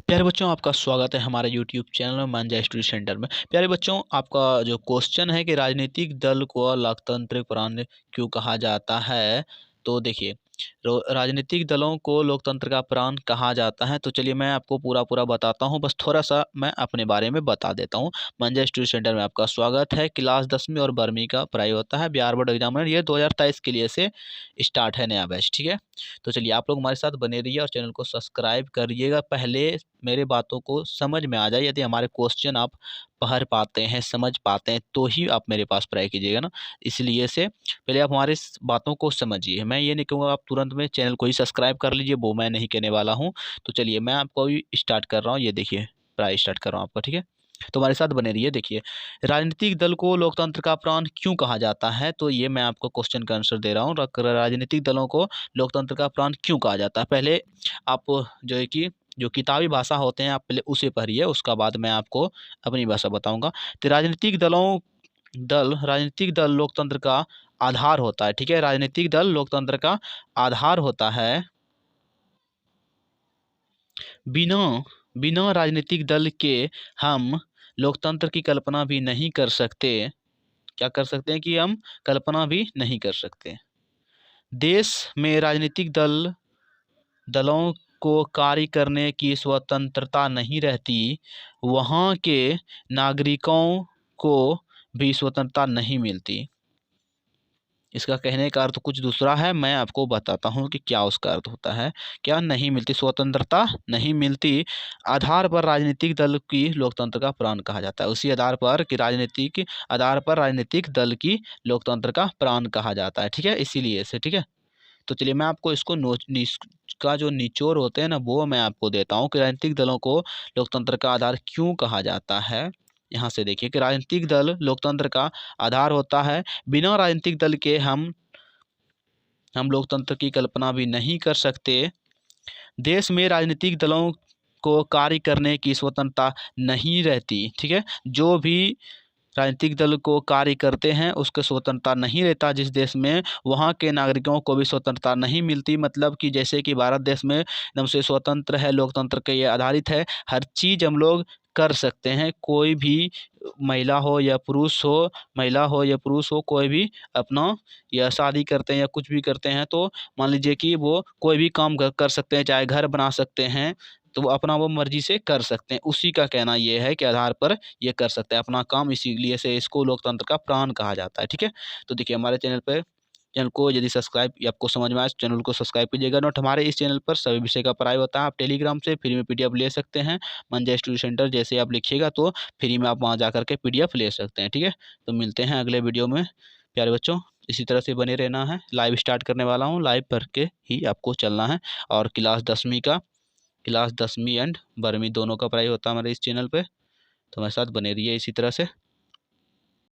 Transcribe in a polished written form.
प्यारे बच्चों, आपका स्वागत है हमारे यूट्यूब चैनल मांझा स्टडी सेंटर में। प्यारे बच्चों, आपका जो क्वेश्चन है कि राजनीतिक दल को लोकतांत्रिक प्राण क्यों कहा जाता है। तो देखिए, राजनीतिक दलों को लोकतंत्र का प्राण कहा जाता है। तो चलिए मैं आपको पूरा पूरा बताता हूँ, बस थोड़ा सा मैं अपने बारे में बता देता हूँ। मांझा स्टडी सेंटर में आपका स्वागत है। क्लास 10वीं और 12वीं का पढ़ाई होता है। बिहार बोर्ड एग्जामिनर ये 2023 के लिए से स्टार्ट है नया बैच, ठीक है। तो चलिए आप लोग हमारे साथ बने रहिए और चैनल को सब्सक्राइब करिएगा। पहले मेरे बातों को समझ में आ जाए। यदि हमारे क्वेश्चन आप पढ़ पाते हैं, समझ पाते हैं, तो ही आप मेरे पास पढ़ाई कीजिएगा ना। इसलिए से पहले आप हमारी इस बातों को समझिए। मैं ये नहीं कहूँगा आप तुरंत में चैनल को ही सब्सक्राइब कर लीजिए, वो मैं नहीं कहने वाला हूँ। तो चलिए मैं आपको अभी स्टार्ट कर रहा हूँ। ये देखिए, पढ़ाई स्टार्ट कर रहा हूँ आपका, ठीक है। तो हमारे साथ बने रहिए। देखिए, राजनीतिक दल को लोकतंत्र का प्राण क्यों कहा जाता है, तो ये मैं आपको क्वेश्चन का आंसर दे रहा हूँ। राजनीतिक दलों को लोकतंत्र का प्राण क्यों कहा जाता है, पहले आप जो है कि जो किताबी भाषा होते हैं आप पहले उसे पढ़िए, उसका बाद मैं आपको अपनी भाषा बताऊंगा। तो राजनीतिक दल लोकतंत्र का आधार होता है, ठीक है। राजनीतिक दल लोकतंत्र का आधार होता है। बिना बिना राजनीतिक दल के हम लोकतंत्र की कल्पना भी नहीं कर सकते। क्या कर सकते हैं कि हम कल्पना भी नहीं कर सकते। देश में राजनीतिक दलों को कार्य करने की स्वतंत्रता नहीं रहती, वहाँ के नागरिकों को भी स्वतंत्रता नहीं मिलती। इसका कहने का अर्थ कुछ दूसरा है, मैं आपको बताता हूँ कि क्या उसका अर्थ होता है। क्या नहीं मिलती, स्वतंत्रता नहीं मिलती आधार पर राजनीतिक दल की लोकतंत्र का प्राण कहा जाता है। उसी आधार पर कि राजनीतिक आधार पर राजनीतिक दल की लोकतंत्र का प्राण कहा जाता है, ठीक है। इसीलिए से, ठीक है। तो चलिए मैं आपको इसको का जो निचोड़ होते हैं ना, वो मैं आपको देता हूँ कि राजनीतिक दलों को लोकतंत्र का आधार क्यों कहा जाता है। यहाँ से देखिए कि राजनीतिक दल लोकतंत्र का आधार होता है। बिना राजनीतिक दल के हम लोकतंत्र की कल्पना भी नहीं कर सकते। देश में राजनीतिक दलों को कार्य करने की स्वतंत्रता नहीं रहती, ठीक है। जो भी राजनीतिक दल को कार्य करते हैं उसको स्वतंत्रता नहीं रहता जिस देश में, वहाँ के नागरिकों को भी स्वतंत्रता नहीं मिलती। मतलब कि जैसे कि भारत देश में एकदम से स्वतंत्र है, लोकतंत्र के ये आधारित है। हर चीज़ हम लोग कर सकते हैं। कोई भी महिला हो या पुरुष हो, कोई भी अपना या शादी करते हैं या कुछ भी करते हैं तो मान लीजिए कि वो कोई भी काम कर सकते हैं, चाहे घर बना सकते हैं, तो वो अपना वो मर्जी से कर सकते हैं। उसी का कहना ये है कि आधार पर ये कर सकते हैं अपना काम, इसीलिए से इसको लोकतंत्र का प्राण कहा जाता है, ठीक है। तो देखिए हमारे चैनल को यदि सब्सक्राइब आपको समझ में आए तो चैनल को सब्सक्राइब कीजिएगा। नोट हमारे इस चैनल पर सभी विषय का पढ़ाई होता है। आप टेलीग्राम से फ्री में पीडीएफ ले सकते हैं। मांझा स्टडी सेंटर जैसे आप लिखिएगा तो फ्री में आप वहाँ जा करके पीडीएफ ले सकते हैं, ठीक है। तो मिलते हैं अगले वीडियो में। प्यारे बच्चों, इसी तरह से बने रहना है। लाइव स्टार्ट करने वाला हूँ, लाइव पढ़ के ही आपको चलना है। और क्लास 10वीं एंड 12वीं दोनों का पढ़ाई होता है हमारे इस चैनल पे। तो हमारे साथ बने रहिए इसी तरह से।